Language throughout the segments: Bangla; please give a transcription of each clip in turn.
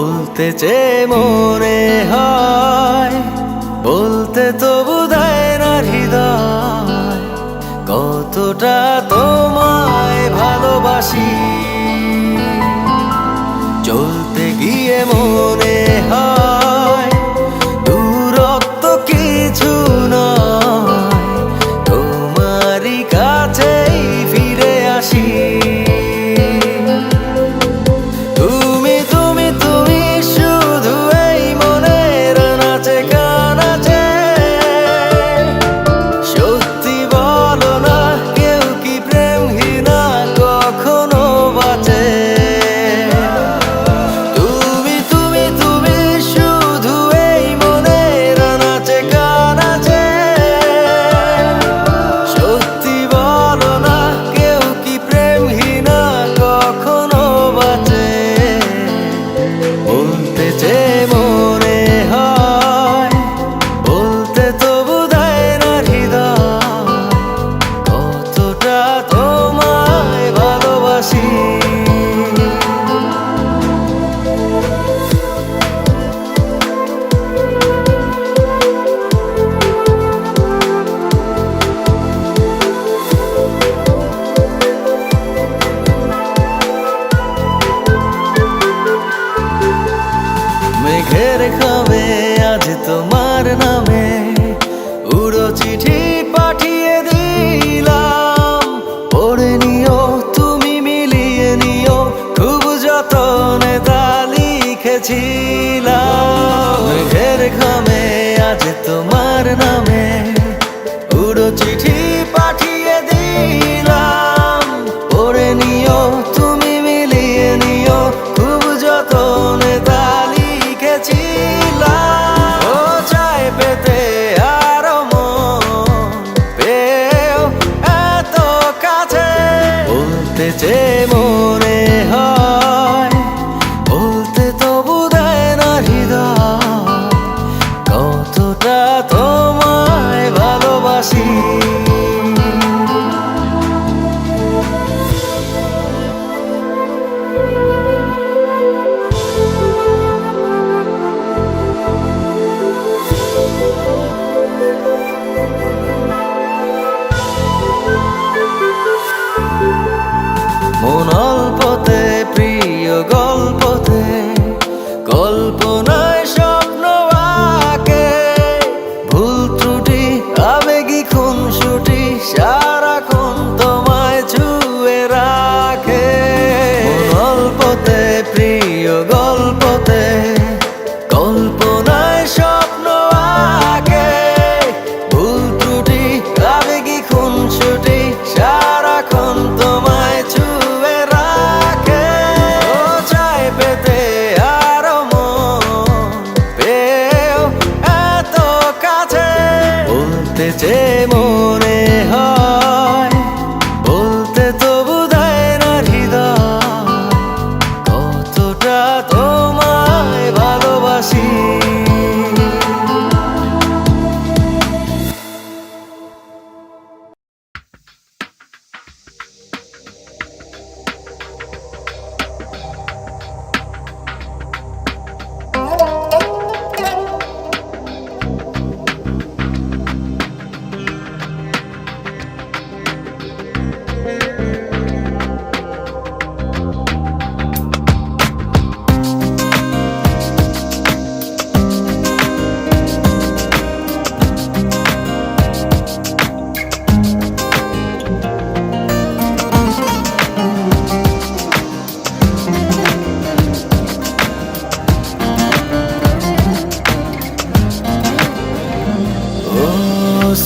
বলতে চেয়ে মনে হয়, বলতে তবু দেয় না হৃদয়, কতটা তোমায় ভালোবাসি। চলতে গিয়ে মনে হয় দূরত্ব কিছু নয়, তোমারই কাছেই ফিরে আসি। মেঘের খামে আজ তোমার নামে উড়ো চিঠি পাঠিয়ে দিলাম, পড়ে নিও তুমি মিলিয়ে নিও, খুব যতনে তা লিখেছিলাম। মেঘের খামে আজ তোমার নামে উড়ো চিঠি পাঠিয়ে দিলাম, পড়ে নিও তুমি মিলিয়ে নিও, খুব যতনে তা লিখেছিলাম। ও চাই পেতে আরো মন পেও এত কাছে, বলতে চেয়ে মনে হয়, বলতে তবু দেয় না হৃদয়, কতটা তোমায় ভালোবাসি। মন অল্পতে প্রিয় গল্পতে, কল্পনায় স্বপ্ন আঁকে, ভুল ত্রুটি আবেগী খুনসুটি সারাক্ষণ তোমায় ছুঁয়ে রাখে। মন অল্পতে প্রিয় গল্পতে, কল্পনায় স্বপ্ন আঁকে, ভুল ত্রুটি আবেগী খুনসুটি সারাক্ষণ তোমায় ছুঁয়ে রাখে। ও চাই পেতে আরো মন পেও এত কাছে, বলতে চেয়ে মনে হয়, বলতে তবু দেয় না হৃদয়, কতটা তোমায় ভালোবাসি।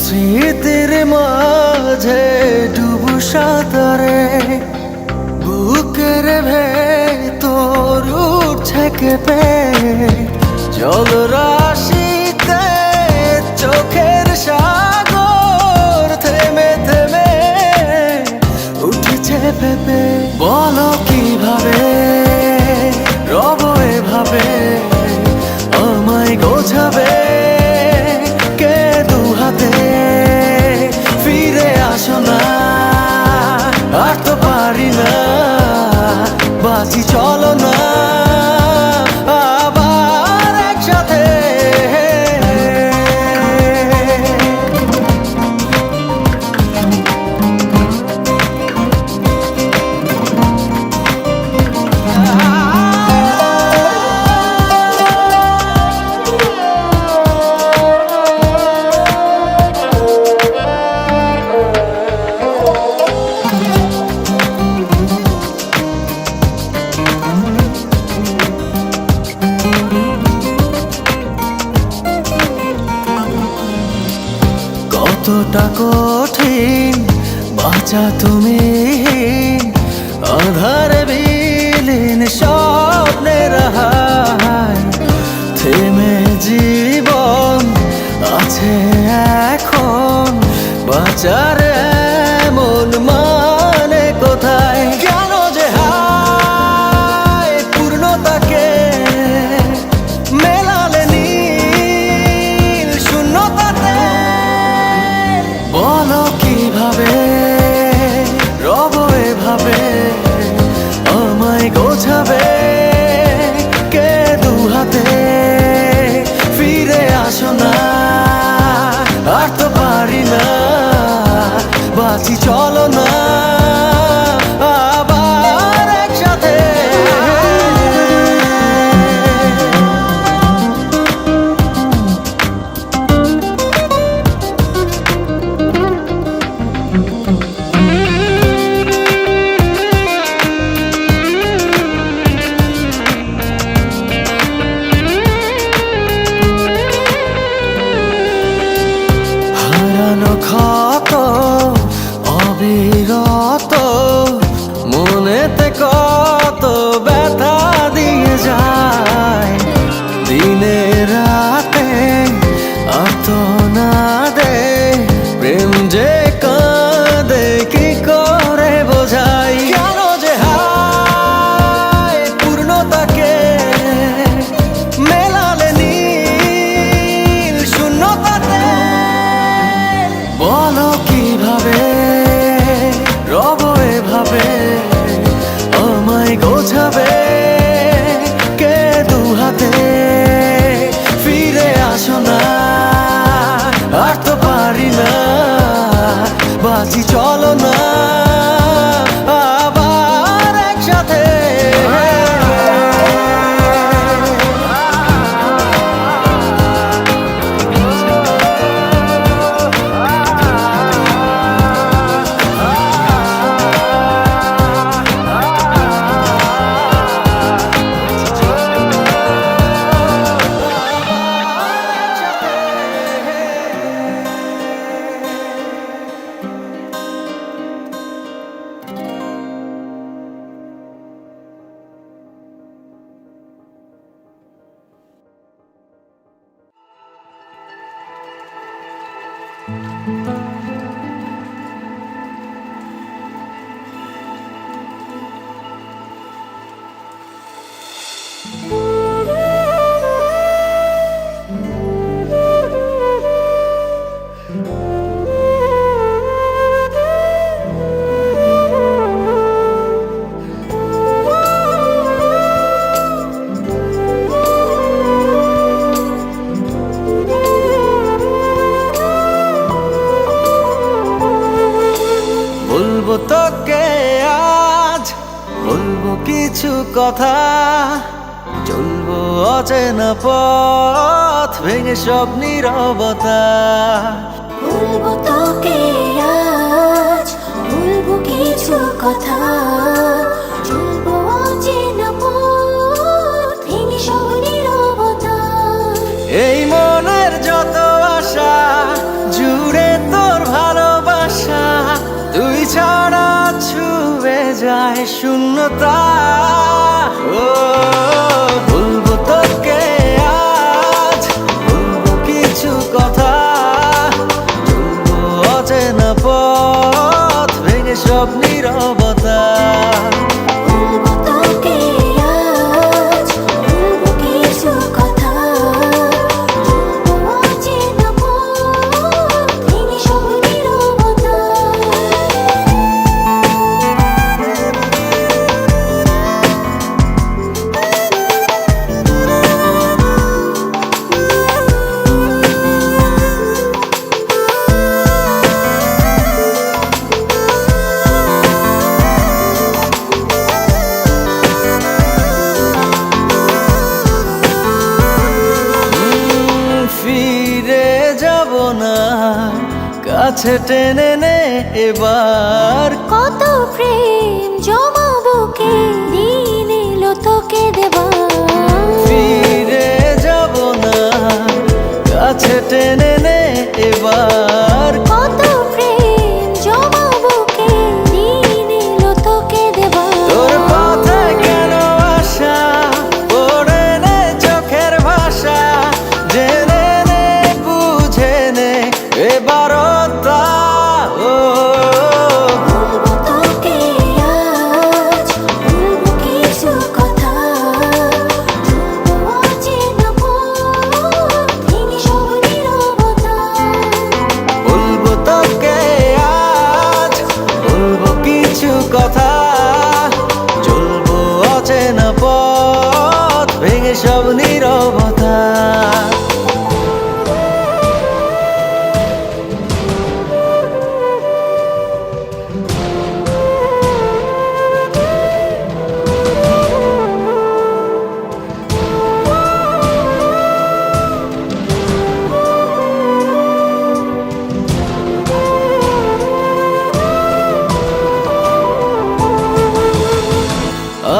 স্মৃতির মাঝে ডুবু সাঁতারে, বুকের ভেতর উঠছে কেঁপে, জলরাশিতে চোখের সাগর থেমে থেমে উঠেছে ভেবে। বলো কিভাবে রব এভাবে আমায় গোছাবে, কে দু হাতে ফিরে আসো না, আর তো পারি না, বাঁচি চলো না। বড়টা কঠিন বাঁচা তুমি আধারে বিলীন স্বপ্নের হায় থেমে জীবন আছে এখন বাঁচার এমন মানে কোথায় কেন যে হায় পূর্ণতাকে মেলালে নীল শূন্যতাতে বলো কিভাবে রব এভাবে আমায় গোছাবে কে দু হাতে ফিরে আসো না আর তো পারি না বাঁচি চলো না আবার একসাথে হারানো ক্ষত অবিরত মনেতে কত ব্যথা দিয়ে যায় দিনে রাতে আর্তনাদে প্রেম যে কাঁদে কি করে বোঝাই কেন যে হায় পূর্ণতাকে মেলালে নীল শূন্যতাতে বলো কিভাবে রব এভাবে আমায় গোছাবে কে দু হাতে ফিরে আসো না আর তো পারি না বাঁচি চলো না আবার একসাথে বলবো তোকে আজ বলবো কিছু কথা চলবো অচেনা পথ ভেঙে সব নীরবতা বলবো তোকে আজ বলবো কিছু কথা চলবো অচেনা পথ ভেঙে সব নীরবতা এই মনের যত আশা জুড়ে তোর ভালোবাসা তুই ছাড়া ছুঁয়ে যায় শূন্যতা ও বলবো তোকে আজ বলবো কিছু কথা চলবো অচেনা পথ ভেঙে সব নীরবতা বলবো তোকে আজ বলবো কিছু কথা চলবো অচেনা পথ ভেঙে সব নীরবতা কাছে টেনে নে এবার কত প্রেম জমাবো কে দিন এলো তোকে দেবার ফিরে যাব না কাছে টেনে নে এবার কত সব নীরবতা।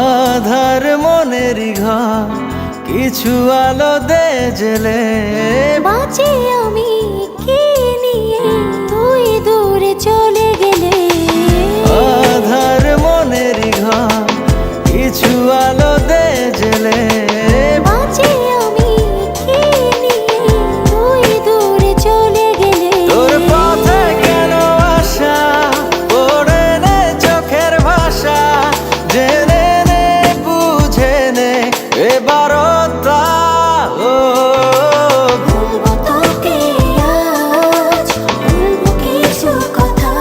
আধার মনেরই ঘর কিছু আলো দে জেলে, বাঁচি আমি কি নিয়ে তুই দূরে চলে গেলে। আধার মনেরই ঘর কিছু আলো দে জেলে, বাঁচি আমি কি নিয়ে তুই দূরে চলে গেলে। তোর পথে কেন আসা পড়ে নে চোখের ভাষা, জেনে নে বুঝে নে এবারটা। ও বলবো তোকে আজ, বলবো কিছু কথা,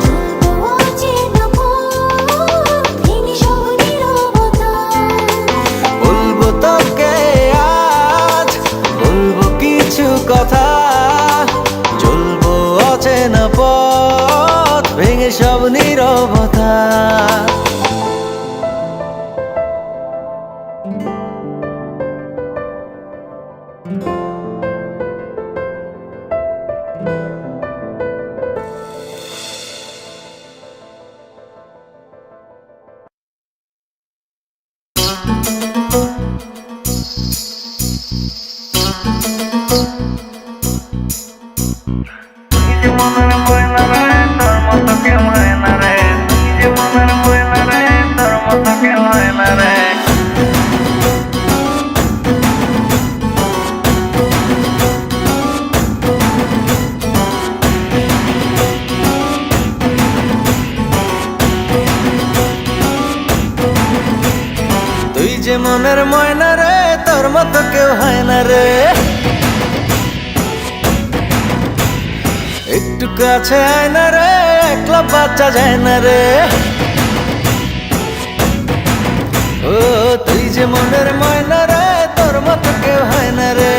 বলবো অচেনা পথ, ভেঙে সব নীরবতা। বলবো তোকে আজ, বলবো কিছু কথা, চলবো অচেনা পথ, ভেঙে সব নীরবতা। তুই যে মনের ময়না রে, তোর মতো কেউ হয় না রে। একটু কাছে আয় না রে, একলা বাচ্চা যায় না রে। ও তুই যে মনের ময়না রে, তোর মতো কেউ হয় না রে।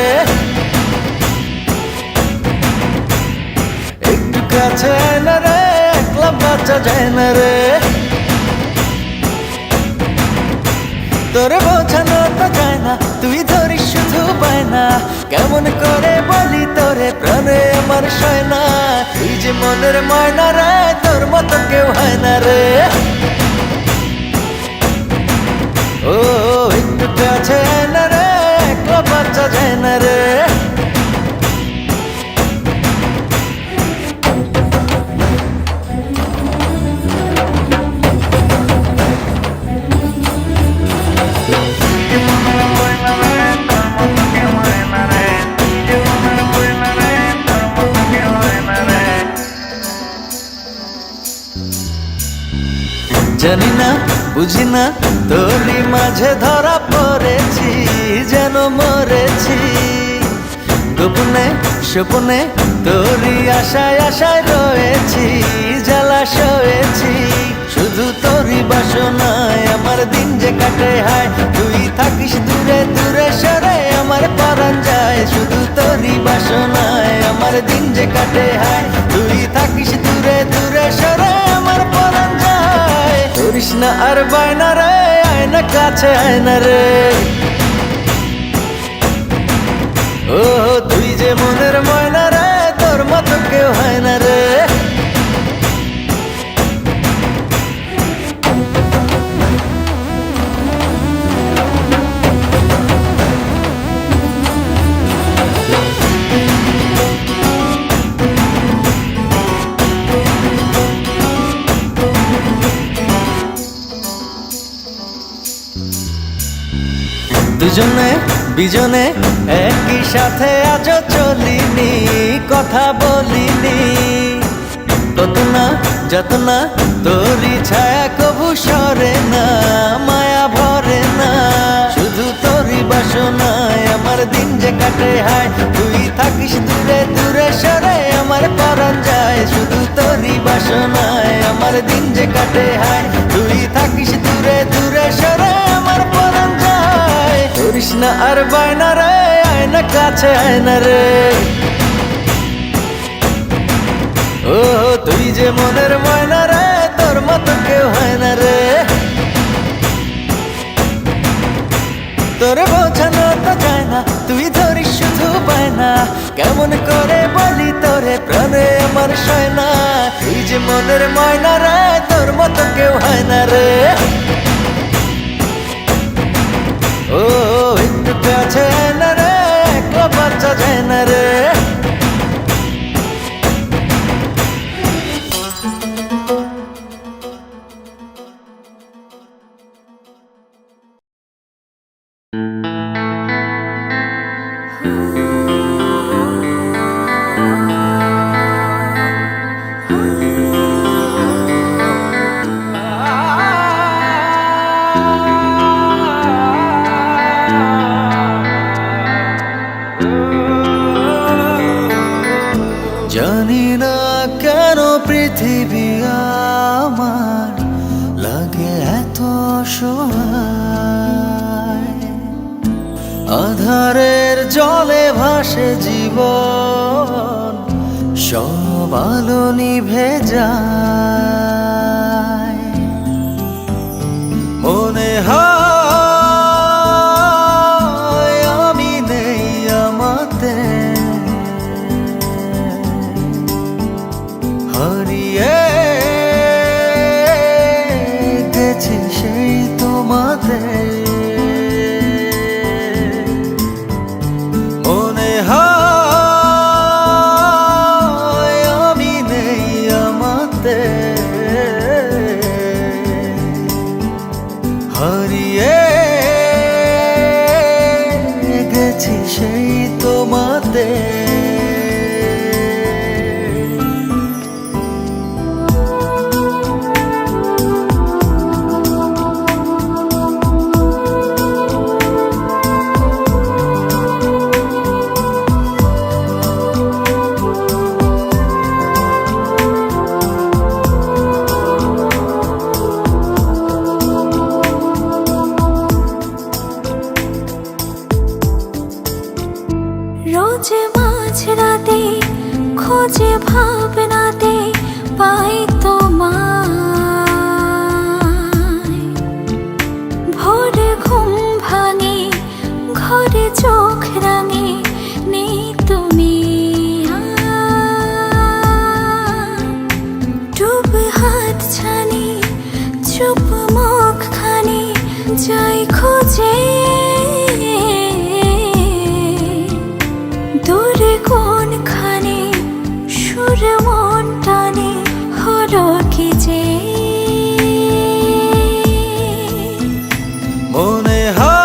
একটু কাছে আয় না রে, একলা বাচ্চা যায় না রে। তোরে বোঝানো তো যায় না, তুই ধরিস শুধু পায় না। কেমন করে বলি তোরে প্রাণে আমার সয় না। তুই যে মনের ময়না রে, তোর মতো কেউ হয় না রে। ও একটু কাছে আয় না রে, একলা বাচ্চা যায় না রে। জানি না বুঝি না তোরই মাঝে ধরা পড়েছি, যেন মরেছি। গোপনে স্বপনে তোরই আশায় আশায় রয়েছি, জ্বালা সয়েছি। শুধু তোরই বাসনায় আমার দিন যে কাটে হায়, তুই থাকিস দূরে দূরে সরে আমার পরাণ যায়। শুধু তোরই বাসনায় আমার দিন যে কাটে হায়, তুই থাকিস দূরে দূরে সরে আমার পরাণ যায়। করিস না আর বায়না রে, আয়না কাছে আয়না রে। ও তুই যে মনের ময়না রে, তোর মতো কেউ হয় না রে। দুজনে বিজনে একই সাথে আজও চলিনি, কথা বলিনি। কত না যত না তোরই ছায়া কবু সরে না, মায়া ভরে না। শুধু তোরই বাসনায় আমার দিন যে কাটে হায়, তুই থাকিস দূরে দূরে সরে আমার পরাণ যায়। শুধু তোরই বাসনায় আমার দিন যে কাটে হায়, তুই থাকিস দূরে দূরে সরে আমার পরাণ যায়। করিস না আর বায়না রে, আয়না কাছে আয়না রে। ও তুই যে মনের ময়না রে, তোর মতো কেউ হয় না রে। তোরে বোঝানো তো যায় না, তুই ধরিস শুধু পায় না। কেমন করে বলি তোরে, প্রাণে আমার সয় না। তুই যে মনের ময়না রে, তোর মতো কেউ হয় না রে। ও একটু কাছে আয় না রে, একলা বাচ্চা যায় না রে। জানি না কেন পৃথিবী আমার লাগে এত অসহায়। আধারের জলে ভাসে জীবন, সব আলো নিভে যায়। মনে হয় আমি নেই আমাতে, হারিয়ে গেছি সেই তোমাদের। মনে হয় আমি নেই আমাতে, হারিয়ে গেছি সেই তোমাদের। রোজ মাঝরাতে খোঁজে ভাবনাতে পাই তোমায়। ভোরে ঘুম ভাঙে, ঘরে চোখ রাঙে, নেই তুমি আর। ডুব হাত ছানি, চুপ মুখ খানি, যাই খোঁজে দূরে কোনখানে। সুর মন টানে, হলো কি যে মনে হয়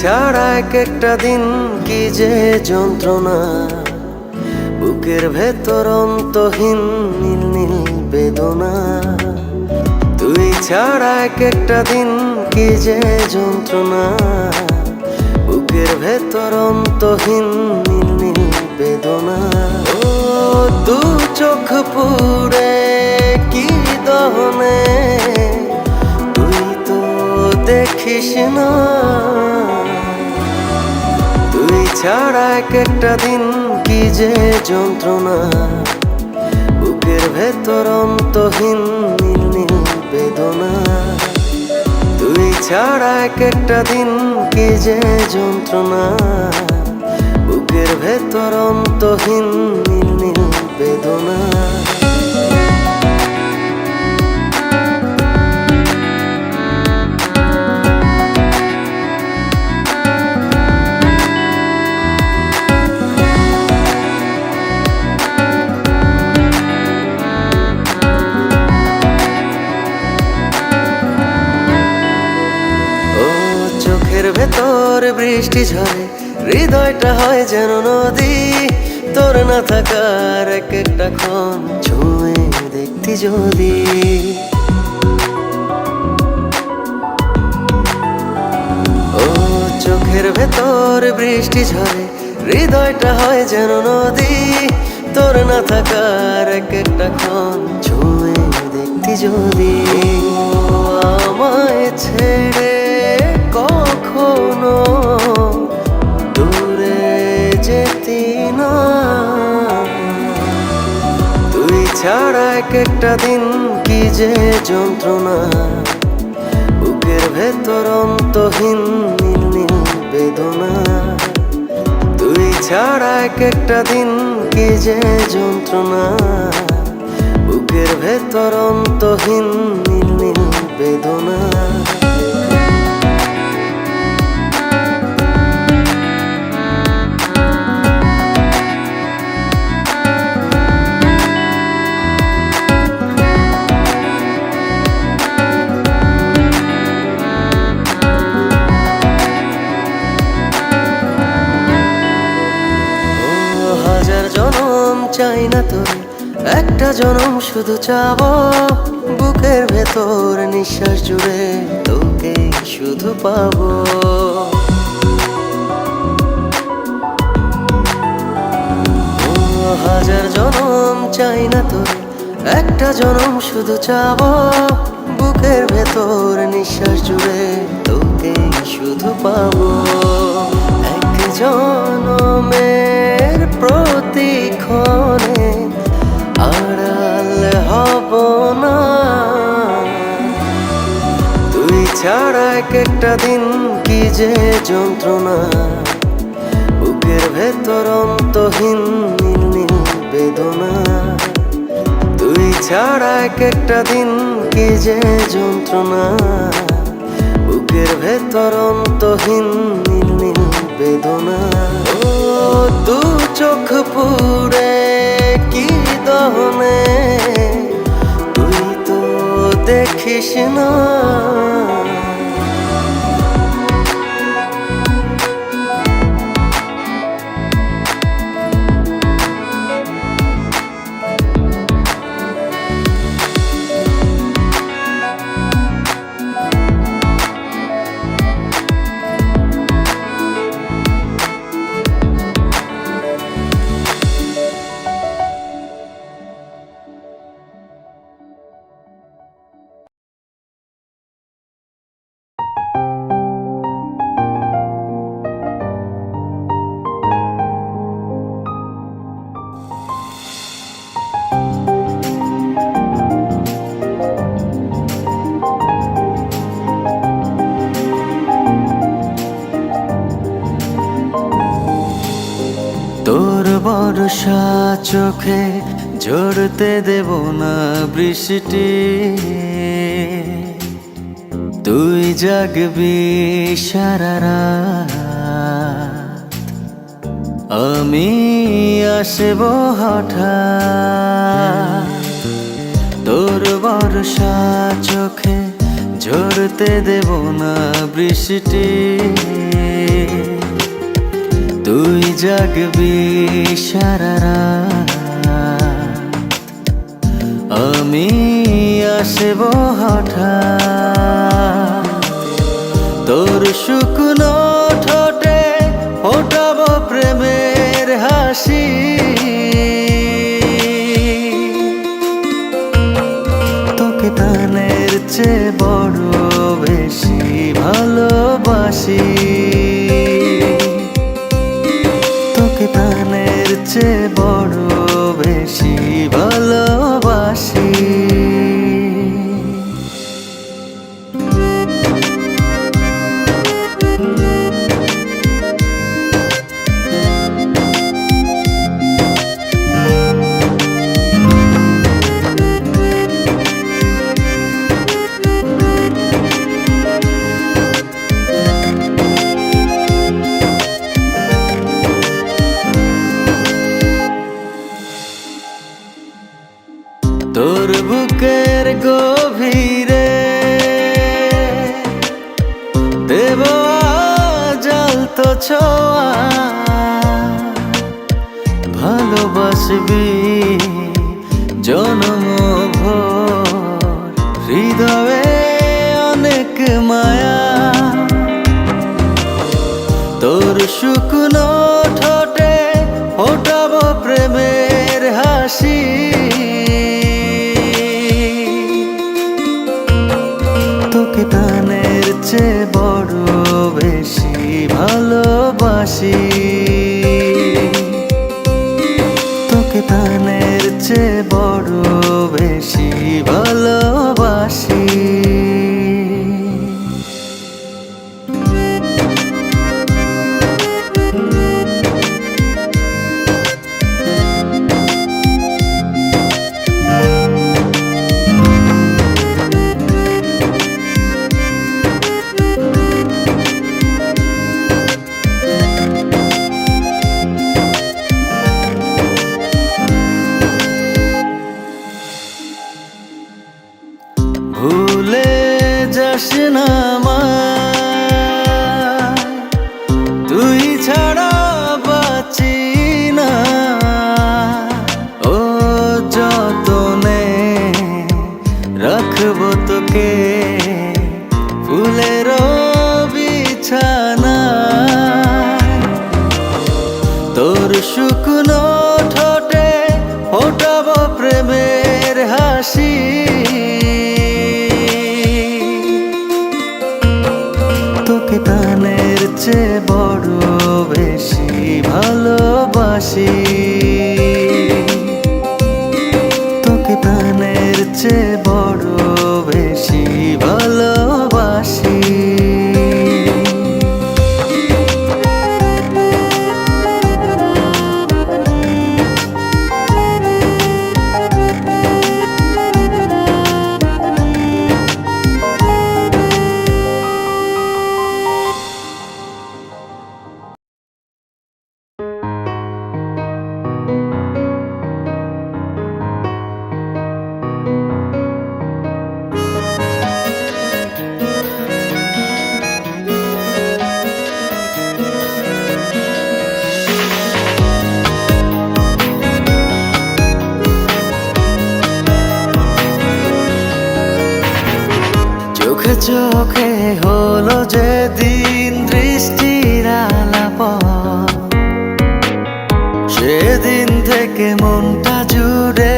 ছাড়া এক একটা দিন কি যে যন্ত্রণা, বুকের ভেতর অন্তহীন নীল নীল বেদনা। তুই ছাড়া এক একটা দিন কি যে যন্ত্রণা, বুকের ভেতর অন্তহীন নীল নীল বেদনা। ও দু চোখ পুড়ে কি দহনে, তুই তো দেখিস না। তুই ছাড়া এক একটা দিন কি যে যন্ত্রণা, বুকের ভেতর অন্তহীন নীল নীল বেদনা। তুই ছাড়া এক একটা দিন কি যে যন্ত্রণা, বুকের ভেতর অন্তহীন নীল নীল বেদনা। চোখের ভেতর বৃষ্টি ঝরে, হৃদয়টা হয় যেন নদী। তোর না থাকার এক একটা ক্ষণ ছুঁয়ে দেখতি যদি। ও চোখের ভেতর বৃষ্টি ঝরে, হৃদয়টা হয় যেন নদী। তোর না থাকার এক একটা ক্ষণ ছুঁয়ে দেখতি যদি। আমায় ছেড়ে কখনো দূরে যেতি না। তুই ছাড়া এক একটা দিন কি যে যন্ত্রণা, বুকের ভেতর অন্তহীন নীল নীল বেদনা। তুই ছাড়া এক একটা দিন কি যে যন্ত্রণা, বুকের ভেতর অন্তহীন নীল নীল বেদনা। হাজার জনম চাই না তোরে, একটা জনম শুধু চাবো। বুকের ভেতর নিঃশ্বাস জুড়ে তোকে শুধু পাবো। হাজার জনম চাই না তোরে, একটা জনম শুধু চাবো। বুকের ভেতর নিঃশ্বাস জুড়ে তোকে শুধু পাবো। এক জনমের প্রতিক্ষণে আড়াল হব না। তুই ছাড়া এক একটা দিন কি যে যন্ত্রণা, বুকের ভেতর অন্তহীন নীল নীল বেদনা। তুই ছাড়া এক একটা দিন কি যে যন্ত্রণা, বুকের ভেতর অন্তহীন নীল নীল বেদনা। ও দু চোখ পুড়ে কি দহনে, তুই তো দেখিস না। তোর বর্ষা চোখে ঝরতে দেব না বৃষ্টি। তুই জাগবি সারা রাত, আমি আসব হঠাৎ। তোর বর্ষা চোখে ঝরতে দেব না বৃষ্টি। তুই জাগবি সারা রাত, আমি আসব হঠাৎ। তোর শুকনো ঠোঁটে ফোটাবো প্রেমের হাসি, তোকে প্রাণের চেয়ে বড় বেশি ভালোবাসি, তোকে প্রাণের চেয়ে বড় বেশি ভালোবাসি। তোর বুকের গভীরে দেব জ্বলতো ছোঁয়া, ভালোবাসবি জনম ভোর, হৃদয়ে অনেক মায়া। তোর শুকনো ঠোঁটে ফোটাবো প্রেমের হাসি, তোকে প্রাণের চেয়ে বড় বেশি ভালোবাসি, তোকে প্রাণের চেয়ে বড় বেশি ভালোবাসি। ভুলে যাস না আমায়, তুই ছাড়া বাঁচি না। ও যতনে রাখবো তোকে ফুলের বিছানা, তোর শুকনো ঠোঁটে ফোটাবো প্রেমের হাসি, তোকে প্রাণের চেয়ে বড় বেশি ভালোবাসি, তোকে প্রাণের চেয়ে বড় বেশি ভালোবাসি। চোখে চোখে হলো যেদিন দৃষ্টির আলাপন, সেদিন থেকে মনটা জুড়ে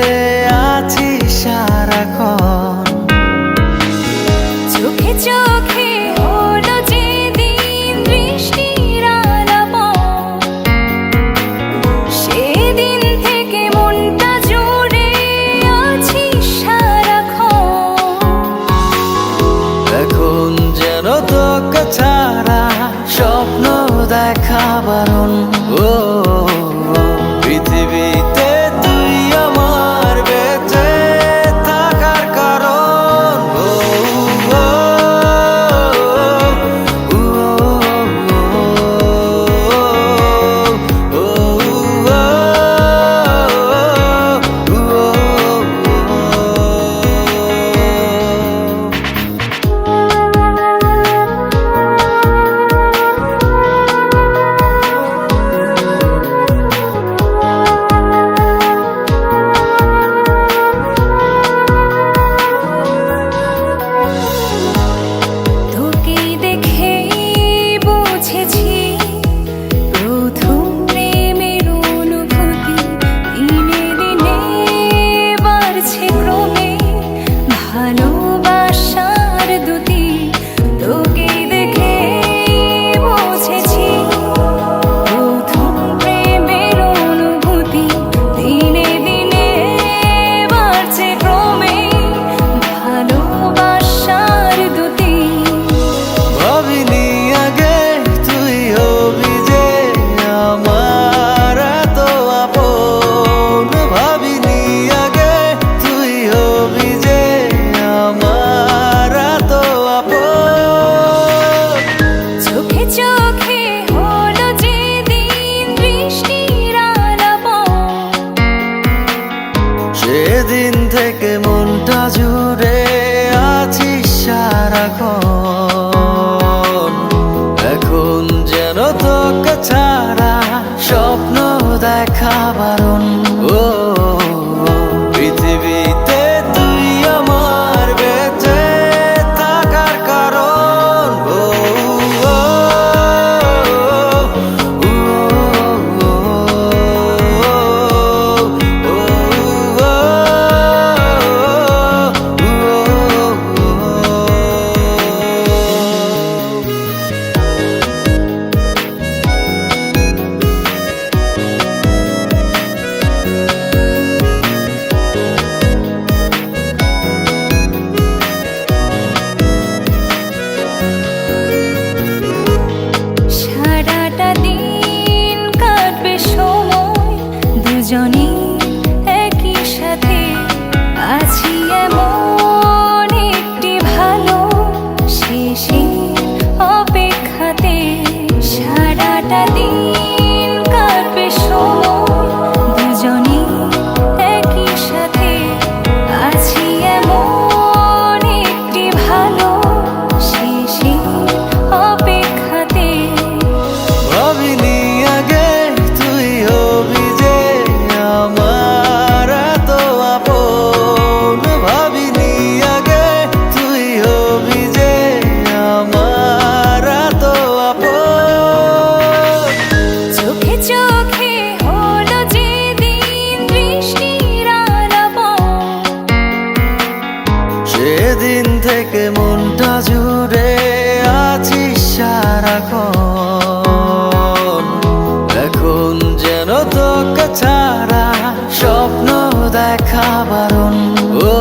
আছি সারাক্ষণ। চোখে চোখে হলো যেদিন দৃষ্টির আলাপন, সেদিন থেকে মনটা জুড়ে আছি সারাক্ষণ। এখন যেন তোকে ছাড়া স্বপ্ন দেখা বারণ। ও পৃথিবীতে তুই আমার বেঁচে থাকার কারণ। তোকে ছাড়া স্বপ্ন দেখা বারণ। ও পৃথিবীতে তুই আমার বেঁচে থাকার কারণ। ও সারাটা দিন কাটবে সময় দুজনে একই সাথে, আছি এমন একটি ভালো শেষের অপেক্ষাতে। সারাটা দিন কাটবে সময় দুজনে একই সাথে, আছি এমন একটি ভালো শেষের অপেক্ষাতে। ভাবিনি আগে তুই হবি যে আমার এত আপন। ভাবিনি আগে তুই হবি যে আমার এত আপন। চোখে চোখে হলো যেদিন বৃষ্টির আলাপন, সেদিন থেকে মনটা জুড়ে আছিস সারাক্ষণ। এখন যেন তোকে ছাড়া স্বপ্ন দেখা বারণ। ও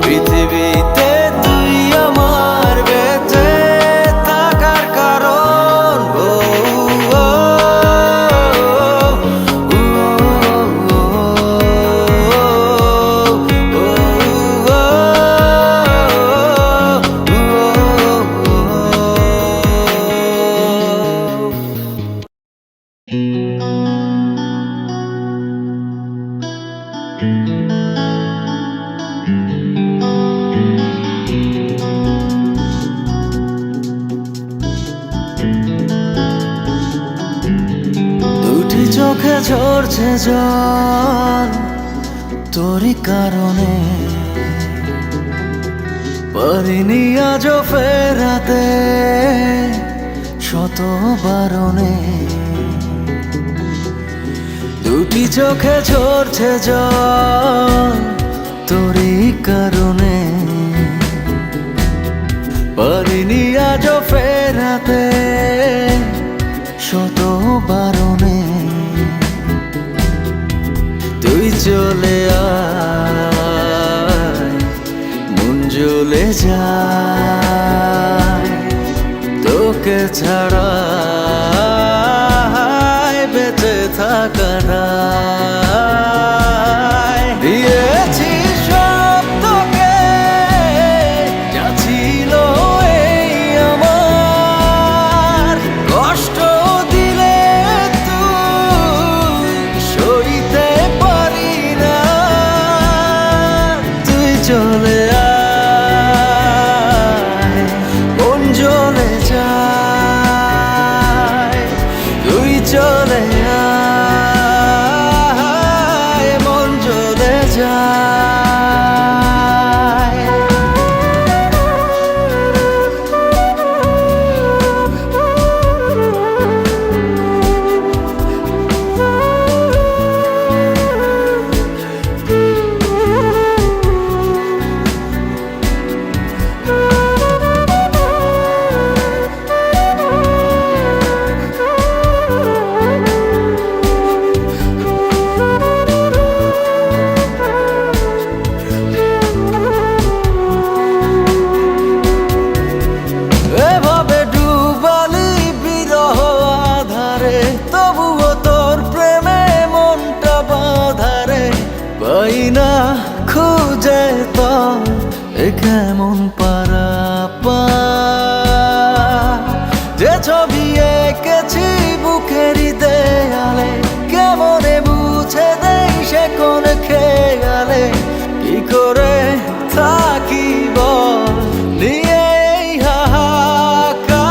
পৃথিবীতে তুই আমার বেঁচে থাকার কারণ। ও দুটি চোখে ঝরছে জল তোরই কারণে, পারিনি আজও ফেরাতে শত বারণে। দুটি চোখে ঝরছে জল তোরই কারণে, পারিনি আজও ফেরাতে শত বারণে। তুই চলে আয় মন জ্বলে যায়, তোকে ছাড়া বেঁচে থাকা দায়। দিয়েছি সব তোকে যা ছিল এই আমার, কষ্ট দিলে তুই সইতে পারি না। তুই চলে আয় মন জ্বলে যায়, তুই চলে আয় মন জ্বলে যায়। এভাবে ডুবালি বিরহ আধারে, তবুও তোর প্রেমে মনটা বাঁধারে। পাই না খুঁজে তো এ কেমন পারাপা, যে ছবি এঁকেছি বুকেরই দেয়ালে, কেমনে মুছে দেই সে কোন খেয়ালে। কি করে থাকি বল নিয়ে এই হাহাকার,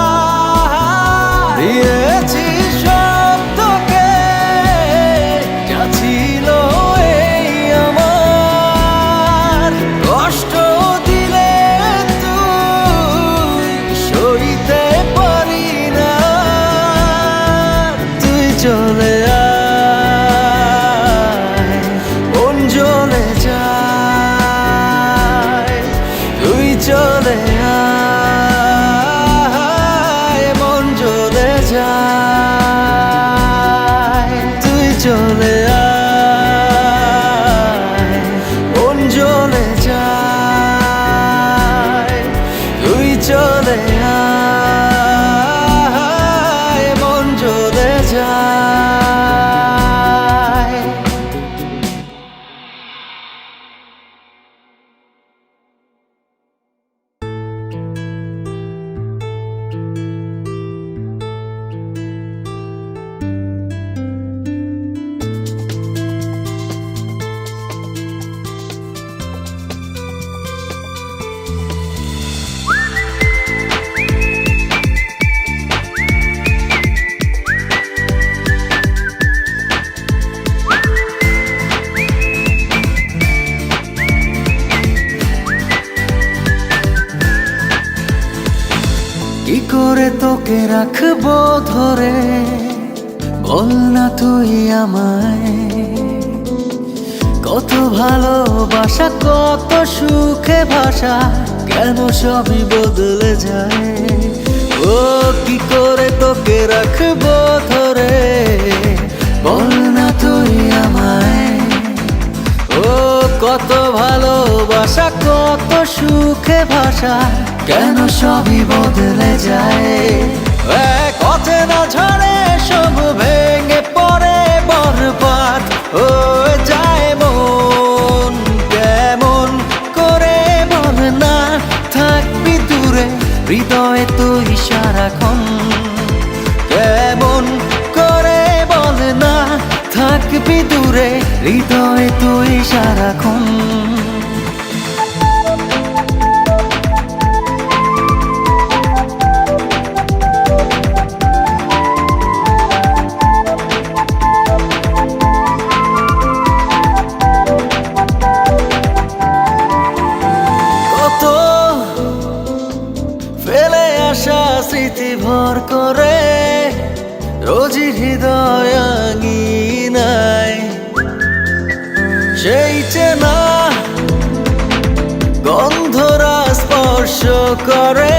কি করে তোকে রাখবো ধরে, বল না তুই আমায়। কত ভালোবাসা কত সুখে ভাষা, কেন সবই বদলে যায়। ও কি করে তোকে রাখবো ধরে, বল না তুই আমায়। ও কত ভালোবাসা কত সুখে ভাষা, কেন সবই বদলে যায়। এক অচেনা ঝড়ে সব ভেঙে পড়ে বরবাদ হয়ে যায় মন। কেমন করে বল না থাকবি দূরে, হৃদয়ে তুই সারাক্ষণ। কেমন করে বল না থাকবি দূরে, হৃদয়ে তুই সারাক্ষণ। কত ফেলে আসা স্মৃতি ভর করে রোজই হৃদয় আঙিনায়, সেই চেনা গন্ধরা স্পর্শ করে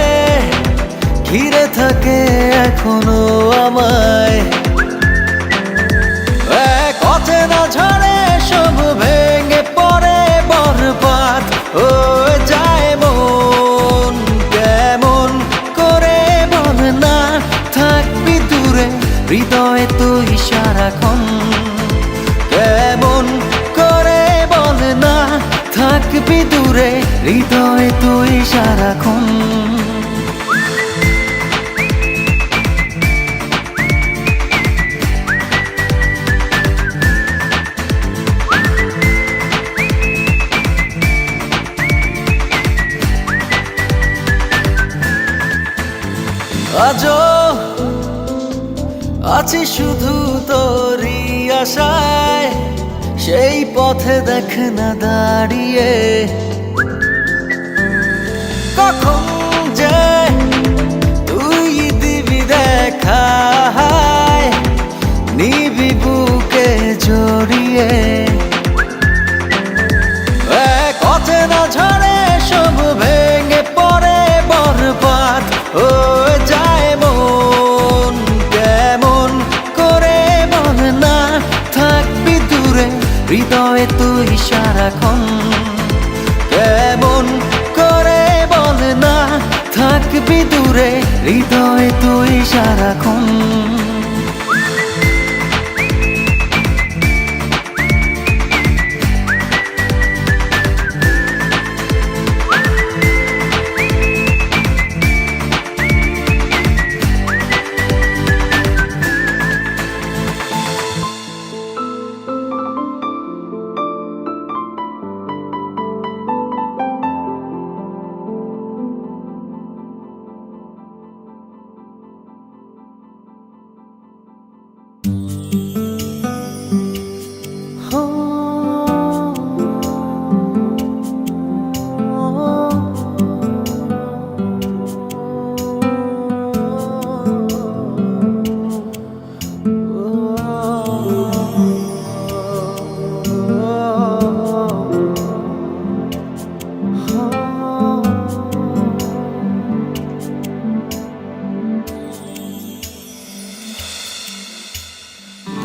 ঘিরে থাকে এখনো আমায়। এক অচেনা ঝড়ে সব ভেঙে পড়ে বরবাদ হয়ে যায় মন। কেমন করে বল না থাকবি দূরে, হৃদয়ে তুই সারাক্ষণ। কেমন করে বল না থাকবি দূরে, হৃদয়ে তুই সারাক্ষণ। আজও আছি শুধু তোরই আশায়, সেই পথে দেখ না দাঁড়িয়ে। কখন যে তুই দিবি দেখা, নিবি বুকে জড়িয়ে। এক অচেনা ঝড়ে সব ভেঙে পড়ে বরবাদ হয়ে যায় মন। কেমন করে বল না থাকবি দূরে, হৃদয়ে তুই সারাক্ষণ। কেমন করে বল না থাকবি দূরে, হৃদয়ে তুই সারাক্ষণ।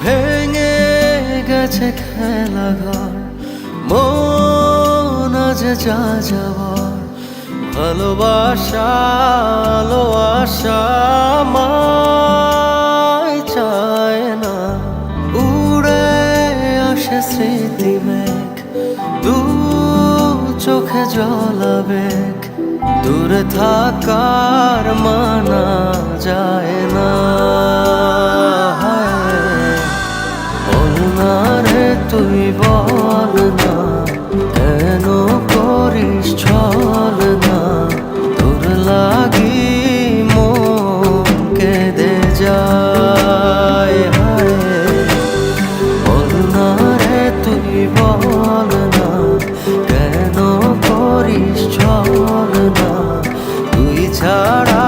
ভেঙে গেছে খেলা ঘর, মন আজ যা যাবার। ভালোবাসা আলো আশা মায় চায় না, উড়ে আসে স্মৃতি মেঘ, দু চোখে জল আবেগ। দূরে থাকার মানা যায় না। বল না রে তুই বল না, কেন করিস ছল না। তোর লাগি মন কেঁদে যায়। বল না রে তুই বল না, কেন করিস ছল না। তুই ছাড়া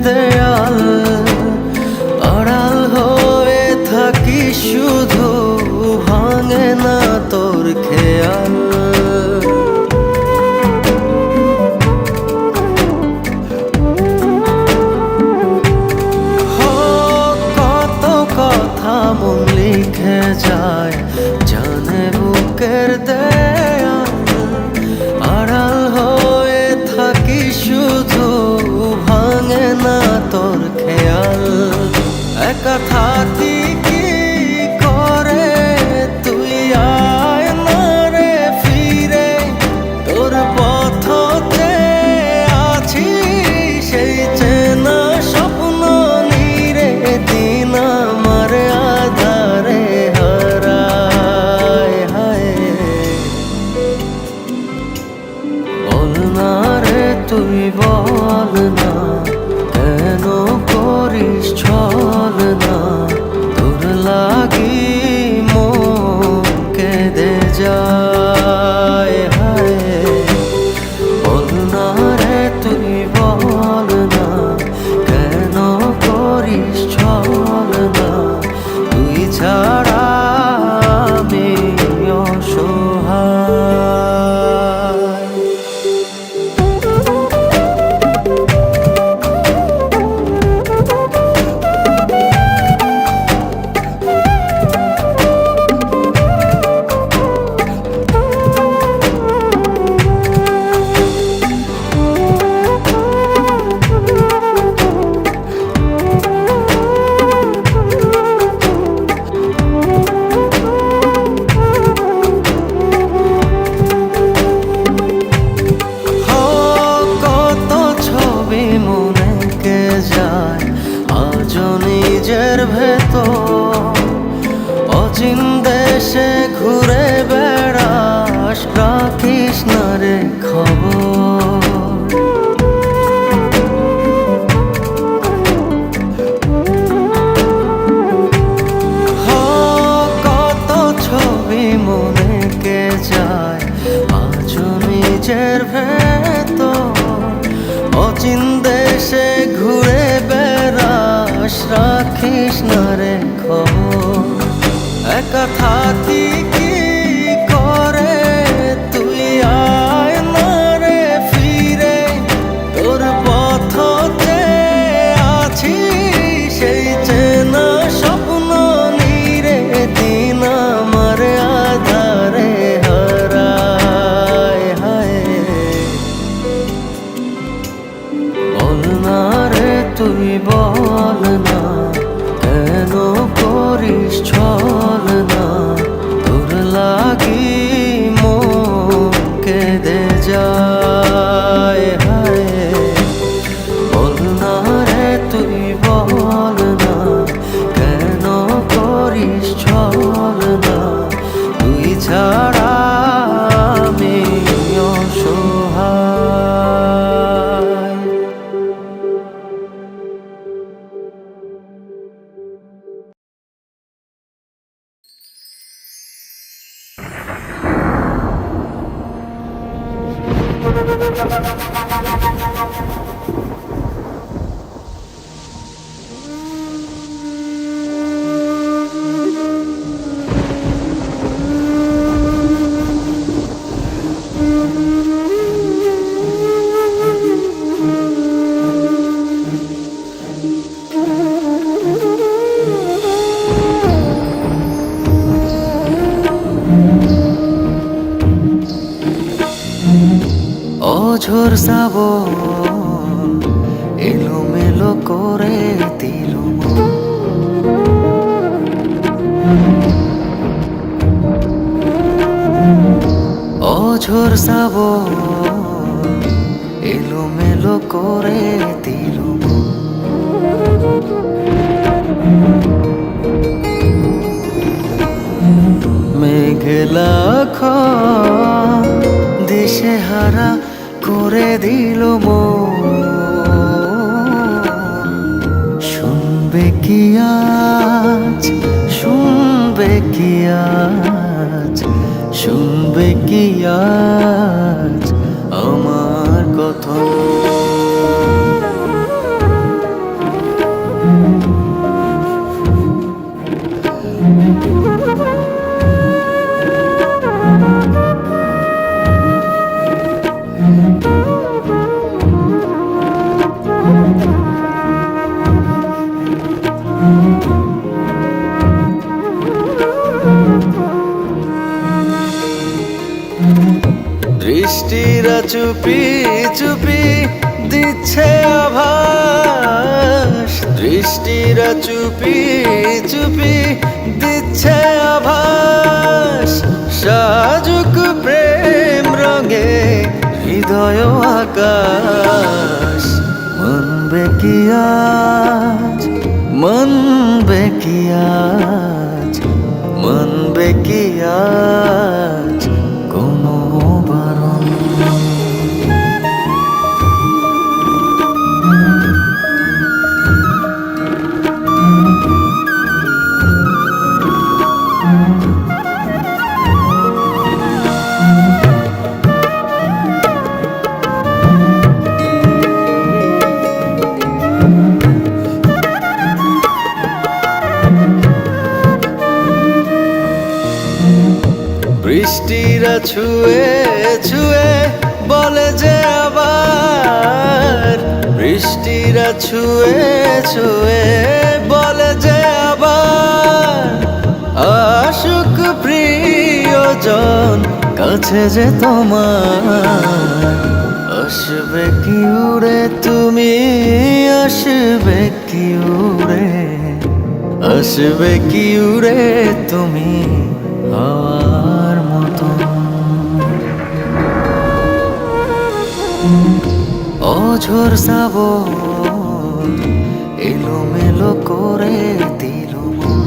দেয়াল আড়াল হয়ে থাকি শুধু ভাঙে না তোর খেয়াল কত কথা মন লিখে যায় জানে বুকের দেয়াল আড়াল হয়ে থাকি শুধু ভাঙে না তোর খেয়াল একা থাকি কি করে তুই আয় না রে ফিরে তোর পথতে আছি সেই চেনা স্বপ্ন নীরে দিন আমার আধারে হারায় হায় বল না রে তুই বল না কেন করিস ছল না তোর লাগি মন কেঁদে যায় হায় বল না রে তুই বল না কেন করিস ছল না তুই ছাড়া আমি অসহায় নিজের ভেতর অচিন দেশে ঘুরে বেড়াস রাখিস না রে খবর কত ছবি মনে কে যায় আজ নিজের ভেতর অচিন দেশে ঘুরে বেড়াস রাখিস না রে খবর একা থাকি কি করে তুই আয় না রে ফিরে তোর পথতে আছি সেই চেনা স্বপ্ন নীরে দিন আমার আধারে হারায় হায় বল না রে তুই বল না কেন করিস ছল না তোর লাগি মন কেঁদে যায় হায় বল না রে তুই বল না কেন করিস ছল না তুই ছাড়া আমি অসহায় অঝোর শ্রাবণ এলোমেলো করে দিল অঝোর শ্রাবণ এলোমেলো করে দিল মেঘলা দিশে হারা করে দিল শুনবে কি আজ শুনবে কি আজ শুনবে কি আজ আমার কথা বৃষ্টিরা চুপি চুপি দিচ্ছে আভাস, সাজুক প্রেম রঙে হৃদয় আকাশ। মানবে কি আজ, মানবে কি আজ, মানবে কি আজ কোনো বারণ? বৃষ্টিরা ছুঁয়ে ছুঁয়ে বলে যে আবার, বৃষ্টিরা ছুঁয়ে ছুঁয়ে বলে যে আবার, আশুক প্রিয়জন কাছে যে তোমার। আসবে কি উড়ে তুমি, আসবে কি উড়ে, আসবে কি উড়ে তুমি হাওয়ার মতো। অঝোর শ্রাবণ এলোমেলো করে দিল মন।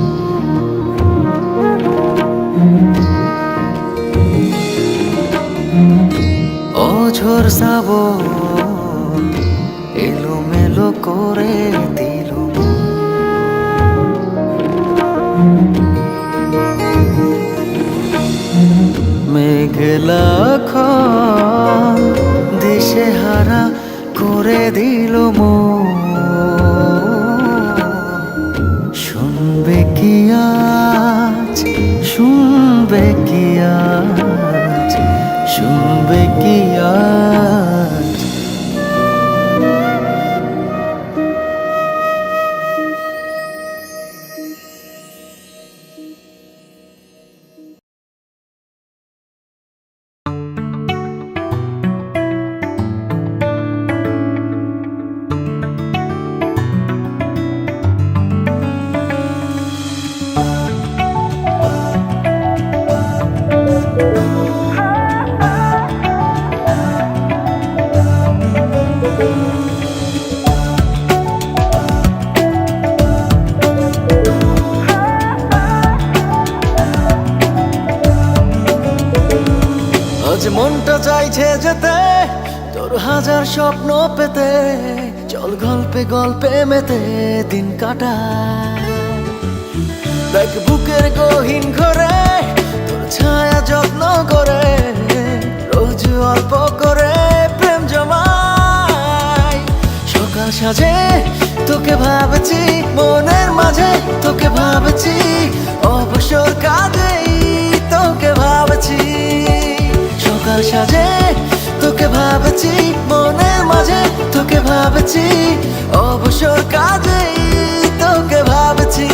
অঝোর শ্রাবণ এলোমেলো করে দিল মন। মেঘলা খন দিশে হারা করে দিল মন। শুনবে কি আজ, শুনবে কি আজ, শুনবে কি আজ? আজ মনটা চাইছে যেতে তোর হাজার স্বপ্ন পেতে, চল গল্পে গল্পে মেতে দিন কাটায়। দেখ বুকের গহীন ঘরে তোর ছায়া যত্ন করে, রোজ অল্প করে প্রেম জমাই। সকাল সাজে তোকে ভাবছি, মনের মাঝে তোকে ভাবছি, অবসর কাজেই তোকে ভাবছি। সকাল সাজে তোকে ভাবছি, মনের মাঝে তোকে ভাবছি, অবসর কাজেই তোকে ভাবছি।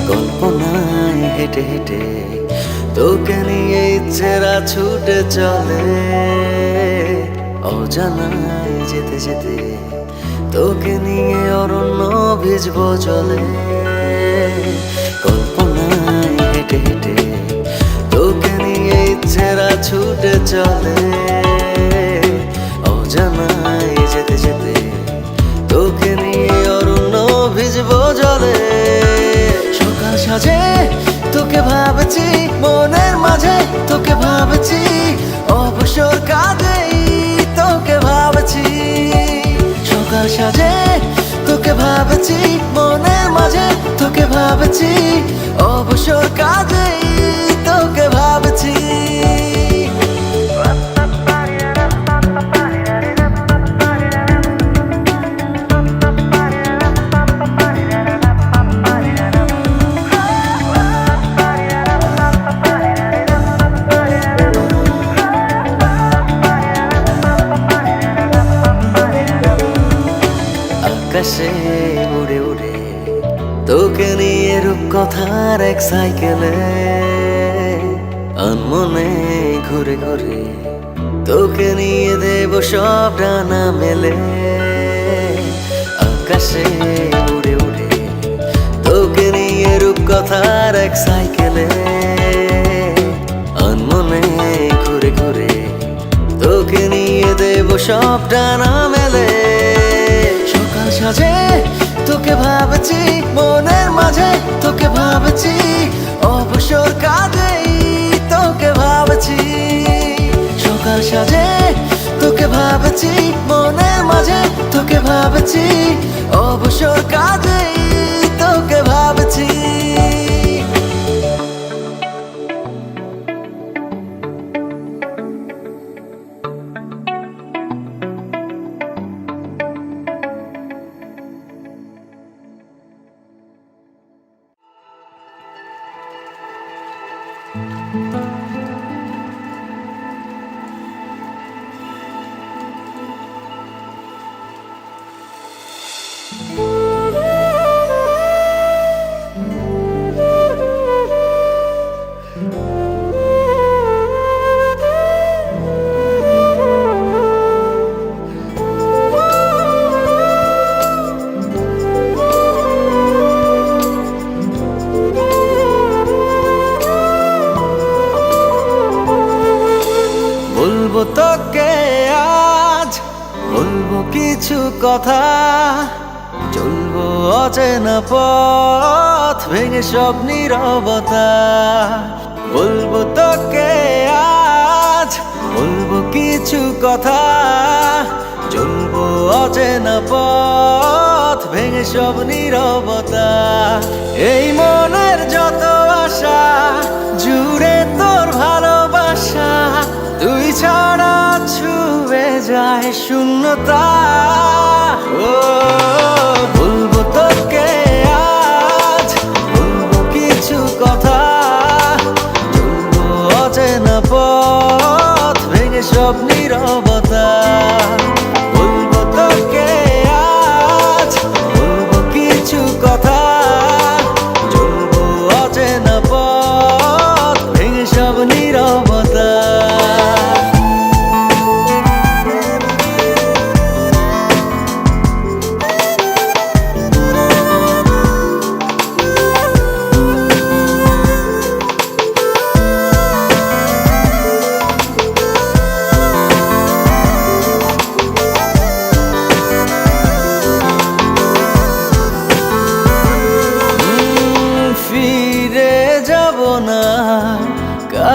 কল্পনায় হেঁটে হেঁটে তোকে নিয়ে ইচ্ছেরা ছুটে চলে, অজানায় যেতে যেতে তোকে নিয়ে অরণ্য ভিজবো জলে। কল্পনায় হেঁটে হেঁটে তোকে নিয়ে ইচ্ছেরা ছুটে চলে, অজানায় যেতে যেতে তোকে নিয়ে অরণ্য ভিজবো জলে। সকাল সাজে তোকে ভাবছি, মনের মাঝে তোকে ভাবছি, অবসর কাজেই তোকে ভাবছি। সকাল সাজে তোকে ভাবছি, মনের মাঝে তোকে ভাবছি, অবসর কাজেই তোকে ভাবছি। আকাশে উড়ে উড়ে তোকে নিয়ে রূপকথার এক সাইকেলে আনমনে ঘুরে ঘুরে তোকে নিয়ে দেব সব ডানা মেলে আকাশে উড়ে উড়ে তোকে নিয়ে রূপকথার এক সাইকেলে আনমনে ঘুরে ঘুরে তোকে নিয়ে দেব সব ডানা মেলে সকাল সাজে তোকে ভাবছি মনের মাঝে তোকে ভাবছি অবসর কাজেই তোকে ভাবছি সকাল সাজে তোকে ভাবছি মনের মাঝে তোকে ভাবছি অবসর কাজেই তোকে ভাবছি বলবো তোকে আজ বলবো কিছু কথা চলবো অচেনা পথ ভেঙে সব নীরবতা বলবো তোকে আজ বলবো কিছু কথা চলবো অচেনা পথ ভেঙে সব নীরবতা এই মনের যত আশা জুড়ে তোর ভালোবাসা তুই ছাড়া ছুঁয়ে যায় শূন্যতা ও বলবো তোকে আজ বলবো কিছু কথা চলবো অচেনা পথ ভেঙে সব নীরবতা বলবো তোকে আজ বলবো কিছু কথা চলবো অচেনা পথ ভেঙে সব নীরবতা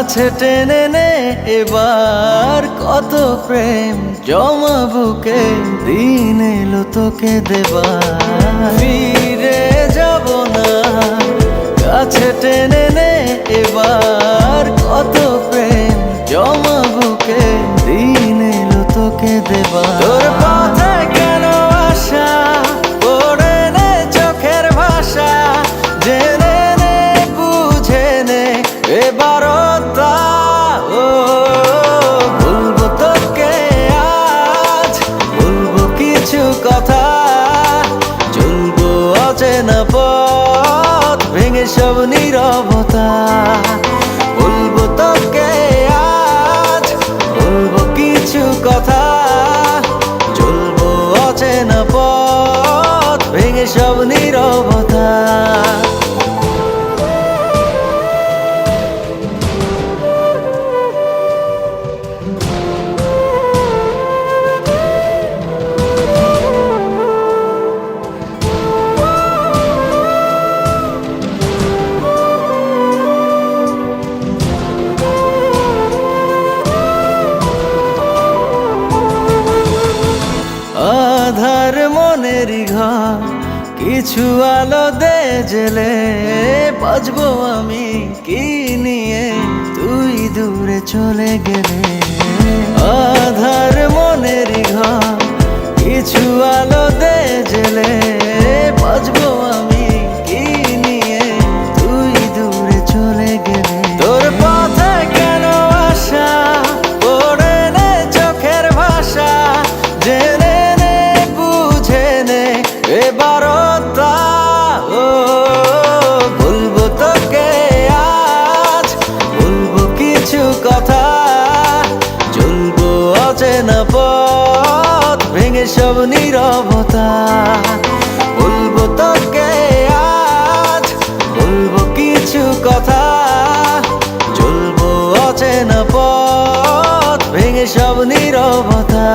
কাছে টেনে নে এবার কত প্রেম জমা বুকে দিন এলো তোকে দেবার ফিরে যাব না কাছে টেনে নে এবার কত প্রেম জমা বুকে দিন এলো তোকে দেবার তোর পথে কেন আশা পড়ে নে চোখের ভাষা জেনে নে বুঝে নে এবার বলবো তোকে আজ বলবো কিছু কথা চলবো অচেনা পথ ভেঙে সব নীরবতা বলবো তোকে আজ বলবো কিছু কথা চলবো অচেনা পথ ভেঙে সব নীরবতা আধার মনেরই ঘর কিছু আলো দে জেলে বাজবো আমি কি নিয়ে তুই দূরে চলে গেলে আধার মনেরই ঘর কিছু আলো দে জেলে বাজবো আমি কি নিয়ে তুই দূরে চলে গেলে তোর পথে কেন আশা পড়ে নে চোখের ভাষা জেনে নে বুঝে নে সব নীরবতা। বলবো তোকে আজ, বলবো কিছু কথা, চলবো অচেনা পথ ভেঙে সব নীরবতা।